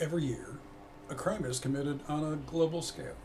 Every year, a crime is committed on a global scale.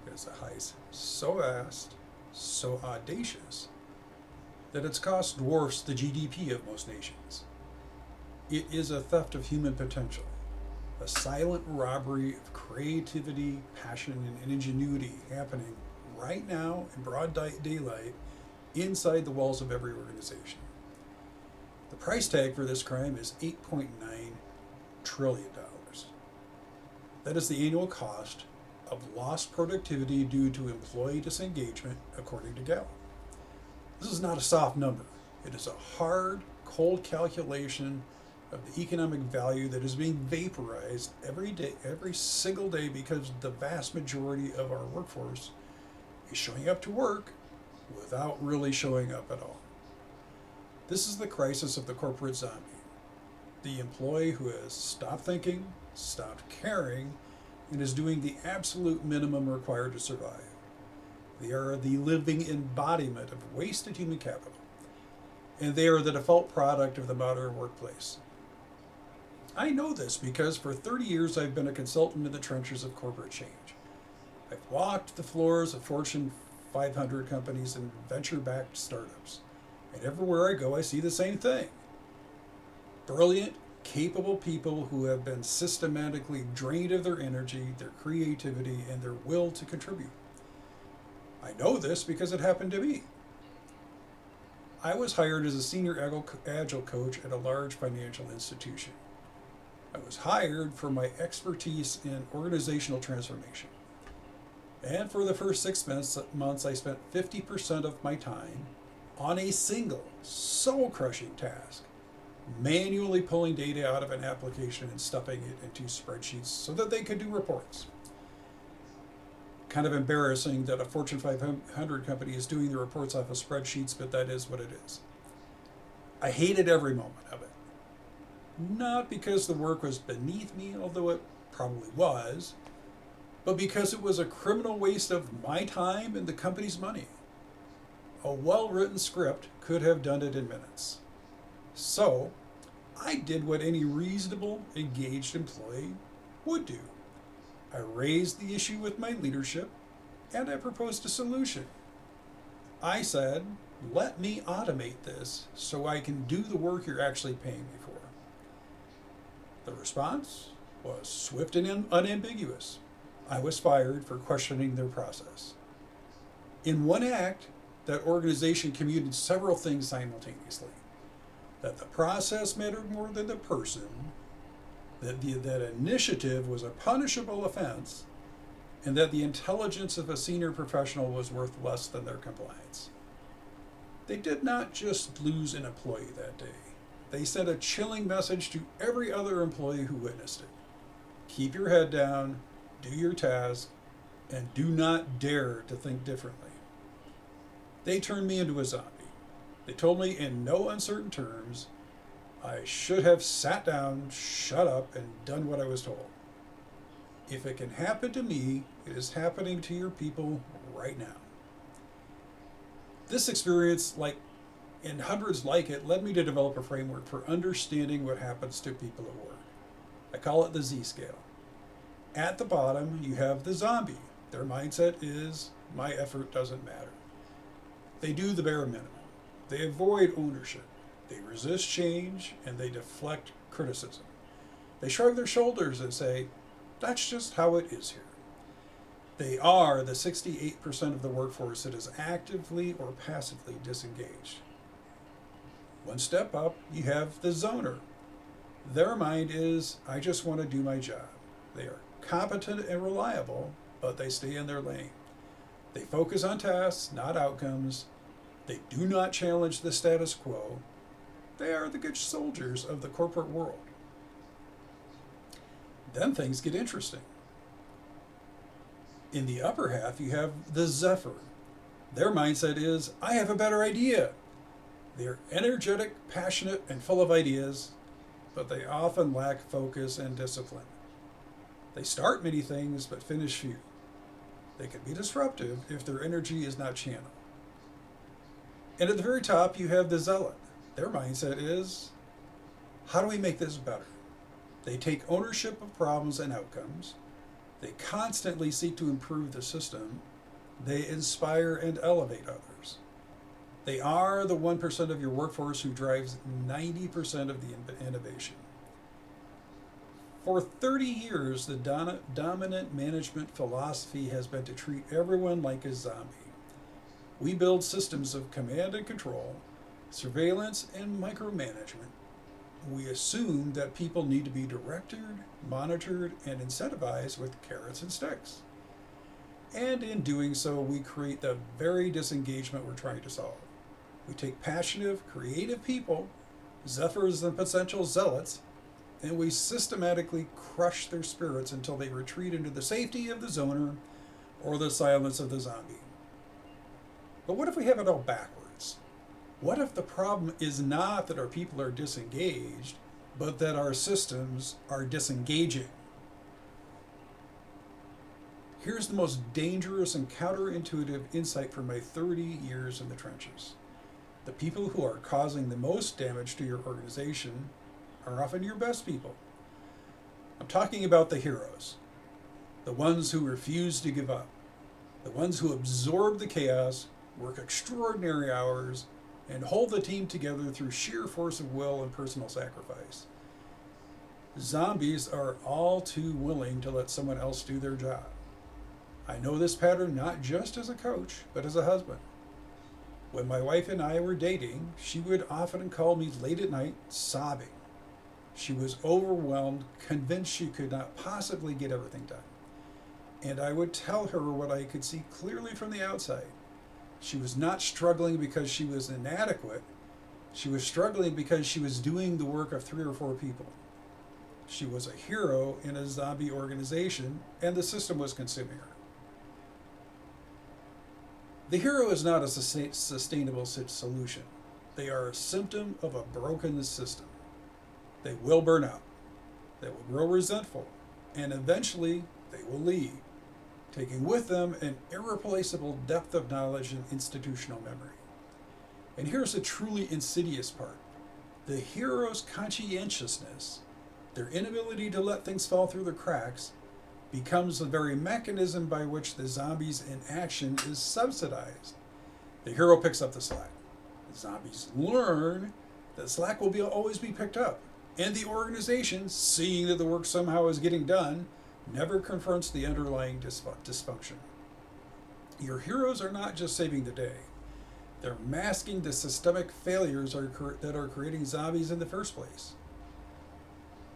It's a heist so vast, so audacious, that its cost dwarfs the GDP of most nations. It is a theft of human potential, a silent robbery of creativity, passion, and ingenuity happening right now in broad daylight inside the walls of every organization. The price tag for this crime is $8.9 trillion. That is the annual cost of lost productivity due to employee disengagement, according to Gallup. This is not a soft number. It is a hard, cold calculation of the economic value that is being vaporized every day, every single day, because the vast majority of our workforce is showing up to work without really showing up at all. This is the crisis of the corporate zombie, the employee who has stopped thinking, stopped caring, and is doing the absolute minimum required to survive. They are the living embodiment of wasted human capital, and they are the default product of the modern workplace. I know this because for 30 years I've been a consultant in the trenches of corporate change. I've walked the floors of Fortune 500 companies and venture-backed startups, and everywhere I go I see the same thing. Brilliant, capable people who have been systematically drained of their energy, their creativity, and their will to contribute. I know this because it happened to me. I was hired as a senior agile coach at a large financial institution. I was hired for my expertise in organizational transformation. And for the first 6 months, I spent 50% of my time on a single, soul-crushing task, manually pulling data out of an application and stuffing it into spreadsheets so that they could do reports. Kind of embarrassing that a Fortune 500 company is doing the reports off of spreadsheets, but that is what it is. I hated every moment of it. Not because the work was beneath me, although it probably was, but because it was a criminal waste of my time and the company's money. A well-written script could have done it in minutes. So, I did what any reasonable, engaged employee would do. I raised the issue with my leadership, and I proposed a solution. I said, let me automate this so I can do the work you're actually paying me for. The response was swift and unambiguous. I was fired for questioning their process. In one act, that organization communicated several things simultaneously. That the process mattered more than the person, that initiative was a punishable offense, and that the intelligence of a senior professional was worth less than their compliance. They did not just lose an employee that day. They sent a chilling message to every other employee who witnessed it. Keep your head down, do your task, and do not dare to think differently. They turned me into a zombie. They told me in no uncertain terms I should have sat down, shut up, and done what I was told. If it can happen to me, it is happening to your people right now. This experience, and hundreds like it, led me to develop a framework for understanding what happens to people at work. I call it the Z scale. At the bottom, you have the zombie. Their mindset is, my effort doesn't matter. They do the bare minimum. They avoid ownership. They resist change, and they deflect criticism. They shrug their shoulders and say, that's just how it is here. They are the 68% of the workforce that is actively or passively disengaged. One step up, you have the zoner. Their mind is, I just want to do my job. They are competent and reliable, but they stay in their lane. They focus on tasks, not outcomes. They do not challenge the status quo. They are the good soldiers of the corporate world. Then things get interesting. In the upper half, you have the zephyr. Their mindset is, I have a better idea. They're energetic, passionate, and full of ideas, but they often lack focus and discipline. They start many things, but finish few. They can be disruptive if their energy is not channeled. And at the very top, you have the zealot. Their mindset is, how do we make this better? They take ownership of problems and outcomes. They constantly seek to improve the system. They inspire and elevate others. They are the 1% of your workforce who drives 90% of the innovation. For 30 years, the dominant management philosophy has been to treat everyone like a zombie. We build systems of command and control, surveillance, and micromanagement. We assume that people need to be directed, monitored, and incentivized with carrots and sticks. And in doing so, we create the very disengagement we're trying to solve. We take passionate, creative people, zephyrs and potential zealots, and we systematically crush their spirits until they retreat into the safety of the zoner or the silence of the zombie. But what if we have it all backwards? What if the problem is not that our people are disengaged, but that our systems are disengaging? Here's the most dangerous and counterintuitive insight from my 30 years in the trenches. The people who are causing the most damage to your organization are often your best people. I'm talking about the heroes, the ones who refuse to give up, the ones who absorb the chaos, work extraordinary hours, and hold the team together through sheer force of will and personal sacrifice. Zombies are all too willing to let someone else do their job. I know this pattern not just as a coach, but as a husband. When my wife and I were dating, she would often call me late at night, sobbing. She was overwhelmed, convinced she could not possibly get everything done. And I would tell her what I could see clearly from the outside. She was not struggling because she was inadequate. She was struggling because she was doing the work of 3 or 4 people. She was a hero in a zombie organization, and the system was consuming her. The hero is not a sustainable solution. They are a symptom of a broken system. They will burn out. They will grow resentful. And eventually, they will leave, taking with them an irreplaceable depth of knowledge and institutional memory. And here's the truly insidious part. The hero's conscientiousness, their inability to let things fall through the cracks, becomes the very mechanism by which the zombie's inaction is subsidized. The hero picks up the slack. The zombies learn that slack will always be picked up, and the organization, seeing that the work somehow is getting done, never confronts the underlying dysfunction. Your heroes are not just saving the day. They're masking the systemic failures that are creating zombies in the first place.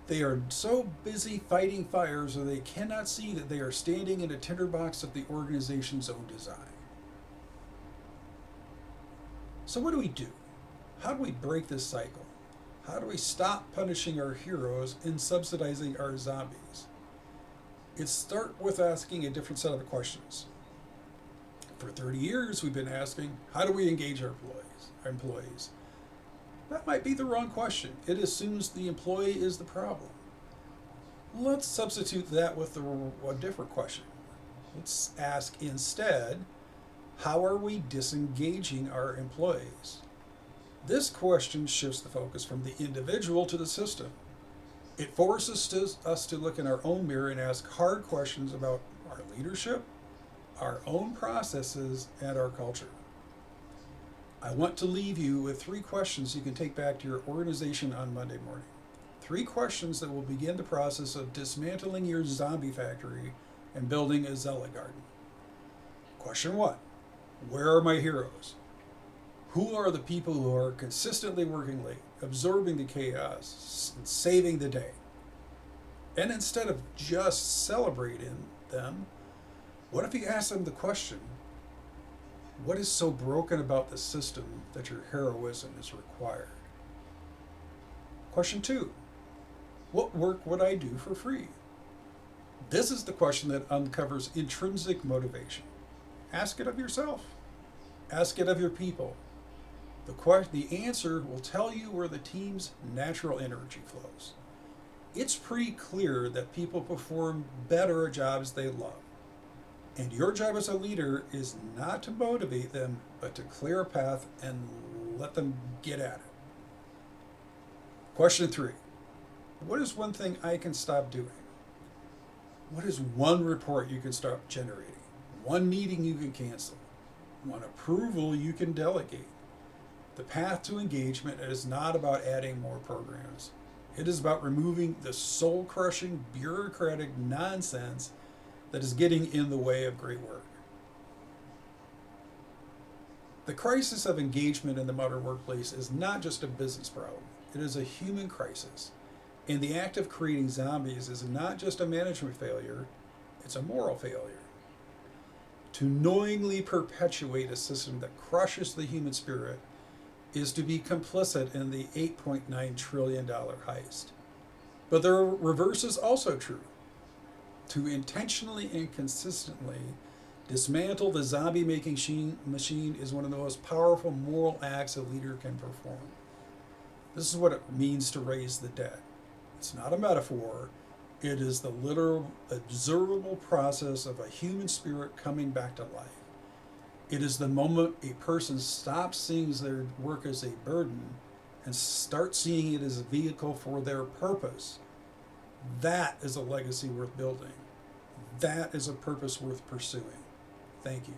They are so busy fighting fires that they cannot see that they are standing in a tinderbox of the organization's own design. So what do we do? How do we break this cycle? How do we stop punishing our heroes and subsidizing our zombies? It starts with asking a different set of questions. For 30 years, we've been asking, how do we engage our employees? That might be the wrong question. It assumes the employee is the problem. Let's substitute that with a different question. Let's ask instead, how are we disengaging our employees? This question shifts the focus from the individual to the system. It forces us to look in our own mirror and ask hard questions about our leadership, our own processes, and our culture. I want to leave you with 3 questions you can take back to your organization on Monday morning. 3 questions that will begin the process of dismantling your zombie factory and building a zealot garden. Question 1, where are my heroes? Who are the people who are consistently working late, absorbing the chaos, and saving the day? And instead of just celebrating them, what if you ask them the question, what is so broken about the system that your heroism is required? Question 2, what work would I do for free? This is the question that uncovers intrinsic motivation. Ask it of yourself. Ask it of your people. The answer will tell you where the team's natural energy flows. It's pretty clear that people perform better at jobs they love. And your job as a leader is not to motivate them, but to clear a path and let them get at it. Question 3. What is one thing I can stop doing? What is one report you can stop generating? One meeting you can cancel? One approval you can delegate? The path to engagement is not about adding more programs. It is about removing the soul crushing bureaucratic nonsense that is getting in the way of great work. The crisis of engagement in the modern workplace is not just a business problem, it is a human crisis. And the act of creating zombies is not just a management failure, it's a moral failure. To knowingly perpetuate a system that crushes the human spirit is to be complicit in the $8.9 trillion heist. But the reverse is also true. To intentionally and consistently dismantle the zombie making machine is one of the most powerful moral acts a leader can perform. This is what it means to raise the dead. It's not a metaphor, it is the literal, observable process of a human spirit coming back to life. It is the moment a person stops seeing their work as a burden and starts seeing it as a vehicle for their purpose. That is a legacy worth building. That is a purpose worth pursuing. Thank you.